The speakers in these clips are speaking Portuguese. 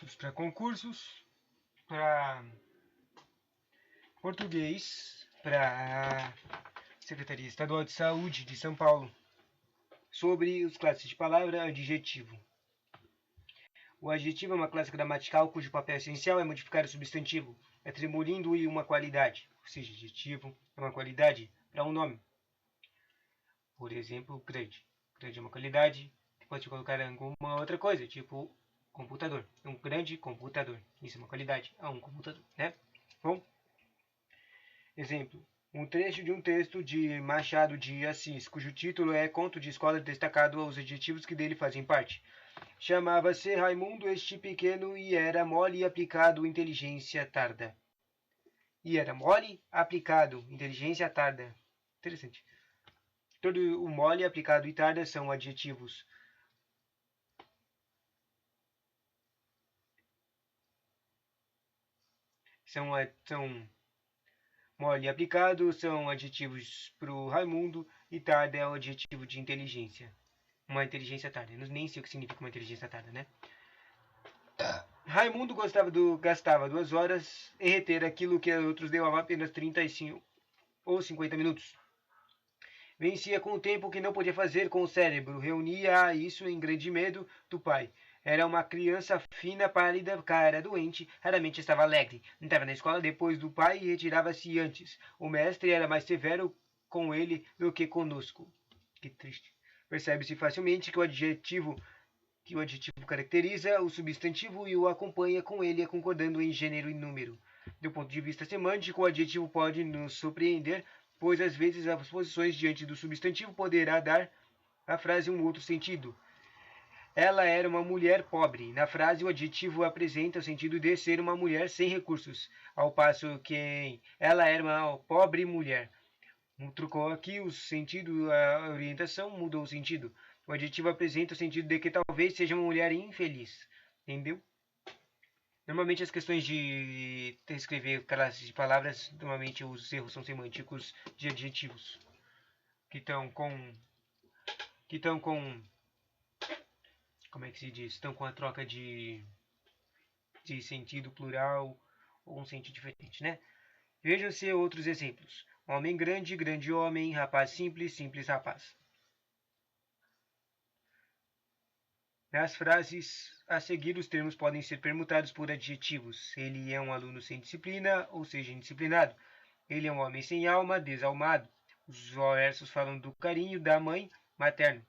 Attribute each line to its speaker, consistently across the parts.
Speaker 1: cursos, para concursos, para português, para Secretaria Estadual de Saúde de São Paulo, sobre as classes de palavra adjetivo. O adjetivo é uma classe gramatical cujo papel essencial é modificar o substantivo, atribuindo-lhe uma qualidade, ou seja, adjetivo é uma qualidade para um nome. Por exemplo, grande. Grande é uma qualidade que pode colocar em alguma outra coisa, tipo computador. Um grande computador. Isso é uma qualidade a um computador, né? Bom, exemplo. Um trecho de um texto de Machado de Assis, cujo título é Conto de Escola destacado aos adjetivos que dele fazem parte. Chamava-se Raimundo este pequeno e era mole aplicado inteligência tarda. E era mole aplicado inteligência tarda. Interessante. Todo o mole aplicado e tarda são adjetivos. São mole aplicado são adjetivos para o Raimundo e tarda é o adjetivo de inteligência. Uma inteligência tarda. Eu nem sei o que significa uma inteligência tarda, né? Raimundo gastava 2 horas em reter aquilo que outros levavam apenas 35 ou 50 minutos. Vencia com o tempo que não podia fazer com o cérebro. Reunia a isso em grande medo do pai. Era uma criança fina, pálida, cara doente, raramente estava alegre. Entrava na escola depois do pai e retirava-se antes. O mestre era mais severo com ele do que conosco. Que triste. Percebe-se facilmente que o adjetivo caracteriza o substantivo e o acompanha com ele, concordando em gênero e número. Do ponto de vista semântico, o adjetivo pode nos surpreender, pois às vezes as posições diante do substantivo poderá dar à frase um outro sentido. Ela era uma mulher pobre. Na frase, o adjetivo apresenta o sentido de ser uma mulher sem recursos, ao passo que ela era uma pobre mulher. Trocou aqui o sentido, a orientação mudou o sentido. O adjetivo apresenta o sentido de que talvez seja uma mulher infeliz. Entendeu? Normalmente as questões de escrever classes de palavras, normalmente os erros são semânticos de adjetivos. Que estão com... Como é que se diz? Estão com a troca de sentido plural ou um sentido diferente, né? Vejam-se outros exemplos. Homem grande, grande homem, rapaz simples, simples rapaz. Nas frases a seguir, os termos podem ser permutados por adjetivos. Ele é um aluno sem disciplina, ou seja, indisciplinado. Ele é um homem sem alma, desalmado. Os versos falam do carinho da mãe, materno.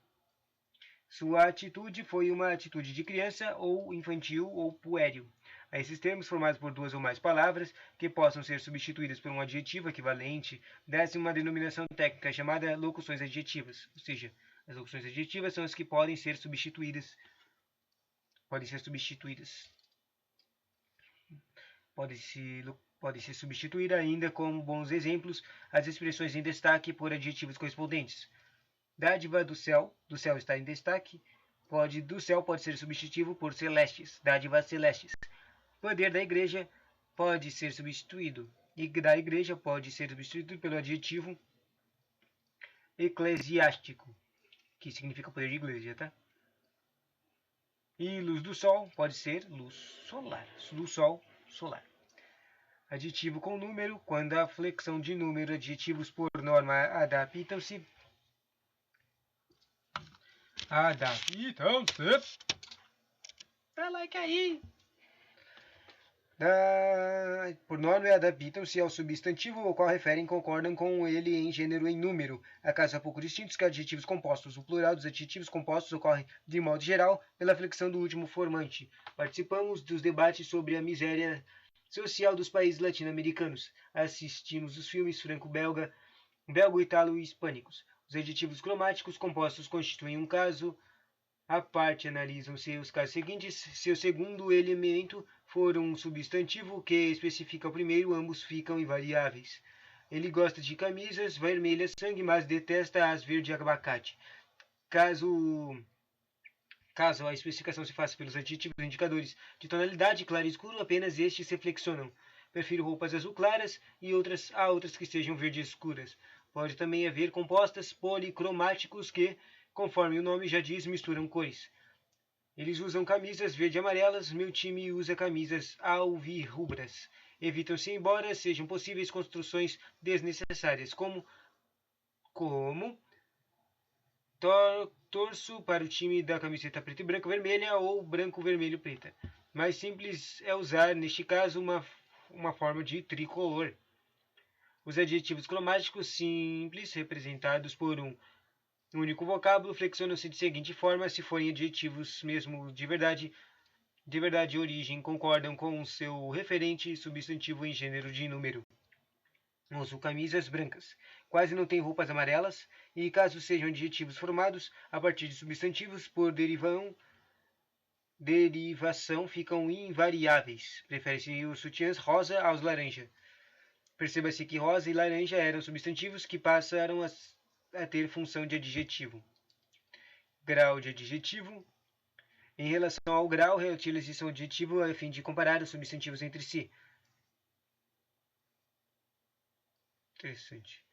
Speaker 1: Sua atitude foi uma atitude de criança, ou infantil, ou puéril. A esses termos, formados por 2 ou mais palavras, que possam ser substituídas por um adjetivo equivalente, dá-se uma denominação técnica chamada locuções adjetivas. Ou seja, as locuções adjetivas são as que podem ser substituídas. Pode-se substituir ainda, como bons exemplos, as expressões em destaque por adjetivos correspondentes. Dádiva do céu está em destaque. Do céu pode ser substitutivo por celestes, dádivas celestes. Poder da igreja pode ser substituído. E da igreja pode ser substituído pelo adjetivo eclesiástico, que significa poder de igreja, tá? E luz do sol pode ser luz solar. Luz sol solar. Adjetivo com número, quando a flexão de número, adjetivos por norma adaptam-se. Dá like aí. Por norma adaptam-se ao substantivo ao qual referem, concordam com ele em gênero e em número. Há casos pouco distintos que adjetivos compostos. O plural dos adjetivos compostos ocorre, de modo geral, pela flexão do último formante. Participamos dos debates sobre a miséria social dos países latino-americanos. Assistimos os filmes franco-belga, belgo-italo e hispânicos. Os adjetivos cromáticos compostos constituem um caso à parte. Analisam-se os casos seguintes. Se o segundo elemento for um substantivo que especifica o primeiro, ambos ficam invariáveis. Ele gosta de camisas vermelhas sangue, mas detesta as verde abacate. Caso a especificação se faça pelos adjetivos indicadores de tonalidade claro e escuro, apenas estes se flexionam. Prefiro roupas azul claras e outras que sejam verde escuras. Pode também haver compostas policromáticos que, conforme o nome já diz, misturam cores. Eles usam camisas verde e amarelas. Meu time usa camisas alvirrubras. Evitam-se, embora sejam possíveis construções desnecessárias, como torço para o time da camiseta preta e branco vermelha ou branco vermelho preta. Mais simples é usar, neste caso, uma forma de tricolor. Os adjetivos cromáticos simples, representados por um único vocábulo, flexionam-se de seguinte forma: se forem adjetivos mesmo de verdade e origem, concordam com o seu referente substantivo em gênero de número. Uso camisas brancas. Quase não tem roupas amarelas. E caso sejam adjetivos formados a partir de substantivos por derivação, ficam invariáveis. Prefere-se os sutiãs rosa aos laranja. Perceba-se que rosa e laranja eram substantivos que passaram a ter função de adjetivo. Grau de adjetivo. Em relação ao grau, reutilize-se o adjetivo a fim de comparar os substantivos entre si. Interessante.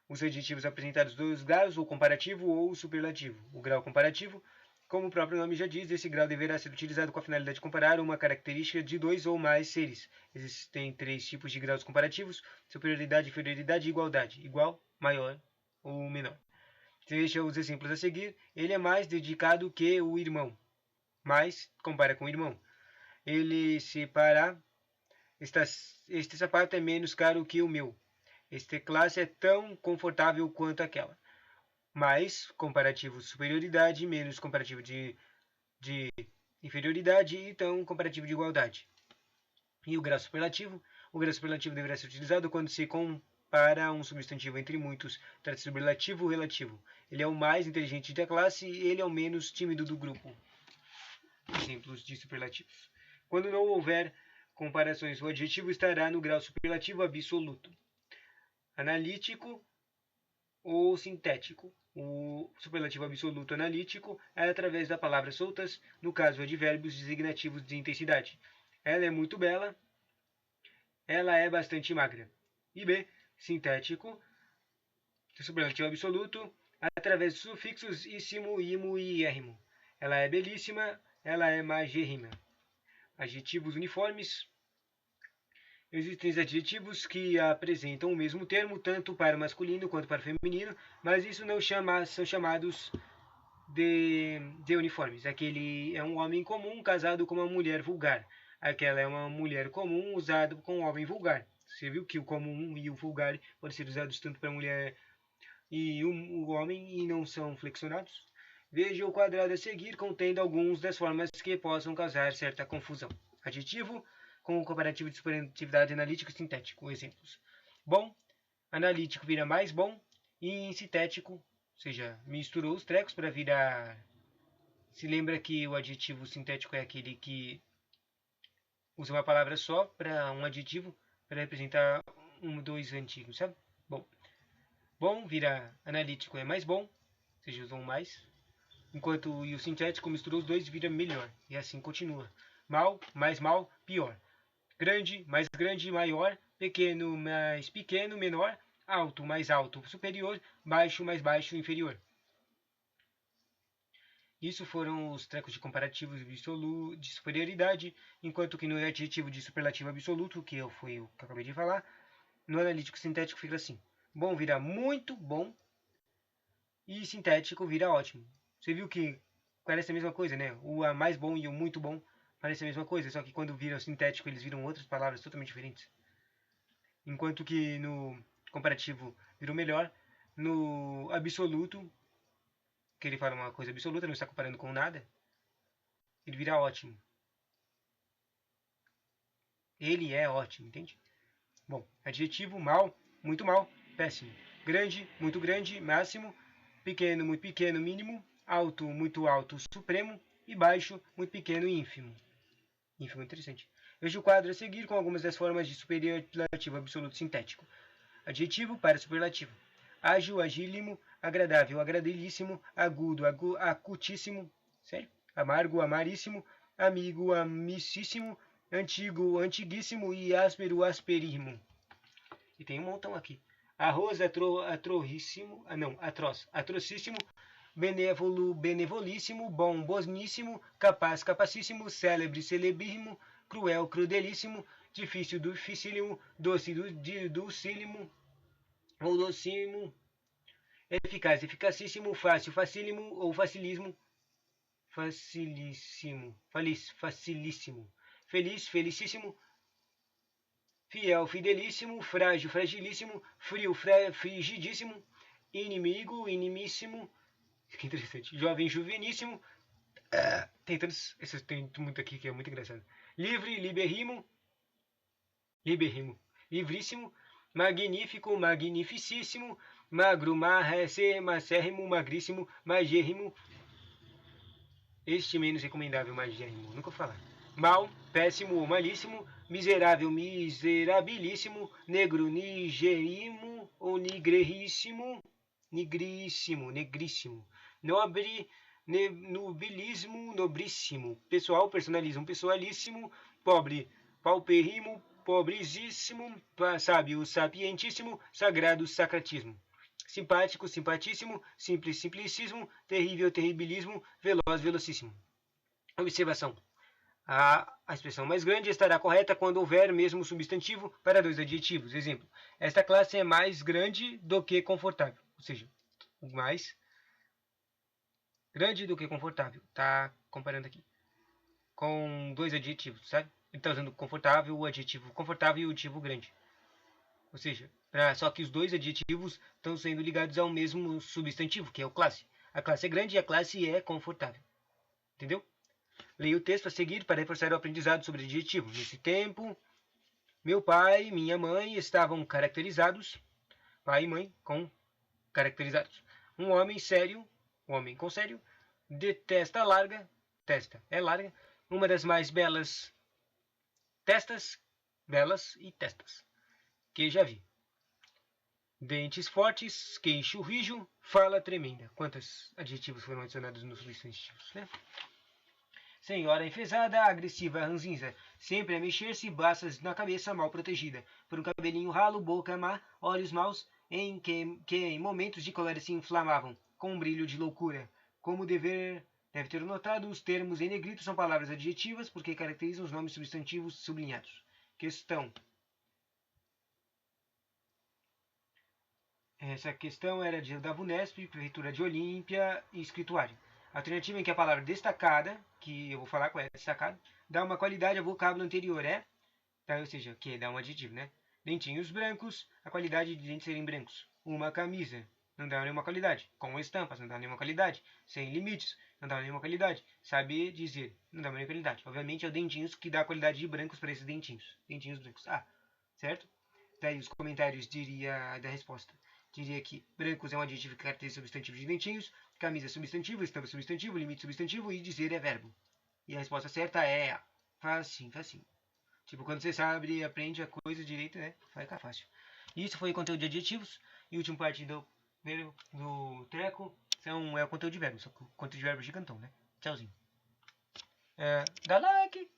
Speaker 1: Os adjetivos apresentados dois graus, ou comparativo ou superlativo. O grau comparativo, como o próprio nome já diz, esse grau deverá ser utilizado com a finalidade de comparar uma característica de dois ou mais seres. Existem três tipos de graus comparativos: superioridade, inferioridade e igualdade. Igual, maior ou menor. Veja os exemplos a seguir. Ele é mais dedicado que o irmão. Mais, compara com o irmão. Ele se para. Este sapato é menos caro que o meu. Esta classe é tão confortável quanto aquela. Mais, comparativo de superioridade, menos comparativo de inferioridade e tão comparativo de igualdade. E o grau superlativo? O grau superlativo deverá ser utilizado quando se compara um substantivo entre muitos. Trata-se de superlativo relativo. Ele é o mais inteligente da classe e ele é o menos tímido do grupo. Exemplos de superlativos. Quando não houver comparações, o adjetivo estará no grau superlativo absoluto. Analítico ou sintético. O superlativo absoluto analítico é através da palavra soltas, no caso advérbios designativos de intensidade. Ela é muito bela. Ela é bastante magra. E B, sintético, superlativo absoluto, através dos sufixos íssimo, imo e iérrimo. Ela é belíssima. Ela é magérrima. Adjetivos uniformes. Existem adjetivos que apresentam o mesmo termo, tanto para o masculino quanto para o feminino, mas isso não são chamados de uniformes. Aquele é um homem comum casado com uma mulher vulgar. Aquela é uma mulher comum usada com um homem vulgar. Você viu que o comum e o vulgar podem ser usados tanto para a mulher e o homem e não são flexionados? Veja o quadrado a seguir, contendo algumas das formas que possam causar certa confusão. Adjetivo com o comparativo de superlatividade analítico e sintético. Exemplos. Bom, analítico vira mais bom, e sintético, ou seja, misturou os trecos para virar. Se lembra que o adjetivo sintético é aquele que usa uma palavra só para um adjetivo para representar dois antigos, sabe? Bom vira analítico é mais bom, ou seja, usam mais. Enquanto o sintético misturou os dois vira melhor, e assim continua. Mal, mais mal, pior. Grande, mais grande, maior. Pequeno, mais pequeno, menor. Alto, mais alto, superior. Baixo, mais baixo, inferior. Isso foram os trecos de comparativos de superioridade, enquanto que no adjetivo de superlativo absoluto, que foi o que eu acabei de falar, no analítico sintético fica assim. Bom vira muito bom e sintético vira ótimo. Você viu que parece a mesma coisa, né? O mais bom e o muito bom parece a mesma coisa, só que quando viram sintético eles viram outras palavras totalmente diferentes. Enquanto que no comparativo virou melhor, no absoluto, que ele fala uma coisa absoluta, não está comparando com nada, ele vira ótimo. Ele é ótimo, entende? Bom, adjetivo mal, muito mal, péssimo. Grande, muito grande, máximo. Pequeno, muito pequeno, mínimo. Alto, muito alto, supremo. E baixo, muito pequeno, ínfimo. Ínfimo, interessante. Veja o quadro a seguir com algumas das formas de superlativo absoluto sintético. Adjetivo para superlativo. Ágil, agílimo, agradável, agradabilíssimo, agudo, acutíssimo, sério? Amargo, amaríssimo, amigo, amicíssimo, antigo, antiguíssimo e áspero, asperíssimo. E tem um montão aqui. Arroz, atroz, atrocíssimo, benévolo, benevolíssimo, bom, boníssimo, capaz, capacíssimo, célebre, celebérrimo, cruel, crudelíssimo, difícil, dificílimo, doce, docílimo, ou docílimo, eficaz, eficacíssimo, fácil, facílimo, ou facilismo, facilíssimo, facilíssimo, feliz, felicíssimo, fiel, fidelíssimo, frágil, fragilíssimo, frio, frigidíssimo, inimigo, inimíssimo, que interessante, jovem, juveníssimo, tem tantos, esses tem muito aqui que é muito engraçado, livre, liberrimo, liberrimo, livríssimo, magnífico, magnificíssimo, magro, macérrimo, magríssimo, magérrimo, este menos recomendável, magérrimo, nunca vou falar. Mal, péssimo ou malíssimo, miserável, miserabilíssimo, negro, nigerimo ou nigreríssimo, negríssimo, nobre, nobilismo, nobríssimo, pessoal, personalismo, pessoalíssimo, pobre, paupérrimo, pobrezíssimo, sábio, sapientíssimo, sagrado, sacratismo. Simpático, simpatíssimo, simples, simplicismo, terrível, terribilismo, veloz, velocíssimo. Observação. A expressão mais grande estará correta quando houver mesmo substantivo para dois adjetivos. Exemplo, esta classe é mais grande do que confortável. Ou seja, mais grande do que confortável. Tá comparando aqui com dois adjetivos, sabe? Ele está usando confortável, o adjetivo confortável e o adjetivo grande. Ou seja, só que os dois adjetivos estão sendo ligados ao mesmo substantivo, que é o classe. A classe é grande e a classe é confortável. Entendeu? Leia o texto a seguir para reforçar o aprendizado sobre adjetivo. Nesse tempo, meu pai e minha mãe estavam caracterizados, pai e mãe com caracterizados. Um homem sério, um homem com sério, de testa larga, testa é larga, uma das mais belas testas, belas e testas, que já vi. Dentes fortes, queixo rijo, fala tremenda. Quantos adjetivos foram adicionados nos substantivos, né? Senhora enfesada, agressiva, ranzinza, sempre a mexer-se, baças na cabeça, mal protegida, por um cabelinho ralo, boca má, olhos maus, que em momentos de cólera se inflamavam, com um brilho de loucura. Como deve ter notado, os termos em negrito são palavras adjetivas, porque caracterizam os nomes substantivos sublinhados. Questão. Essa questão era da VUNESP, Prefeitura de Olímpia e Escrituário. A alternativa em que a palavra destacada, que eu vou falar qual é destacada, dá uma qualidade ao vocábulo anterior, tá, ou seja, que dá um adjetivo, né? Dentinhos brancos, a qualidade de dentes serem brancos. Uma camisa, não dá nenhuma qualidade. Com estampas, não dá nenhuma qualidade. Sem limites, não dá nenhuma qualidade. Saber dizer, não dá nenhuma qualidade. Obviamente é o dentinhos que dá a qualidade de brancos para esses dentinhos. Dentinhos brancos. Certo? Daí os comentários da resposta. Diria que brancos é um adjetivo que caracteriza substantivo de dentinhos, camisa é substantivo, estampa é substantivo, limite substantivo e dizer é verbo. E a resposta certa é facinho, facinho. Tipo, quando você sabe e aprende a coisa direito, né? Vai ficar fácil. Isso foi o conteúdo de adjetivos. E a última parte do treco é o conteúdo de verbos. Só que o conteúdo de verbos é gigantão, né? Tchauzinho. Dá like!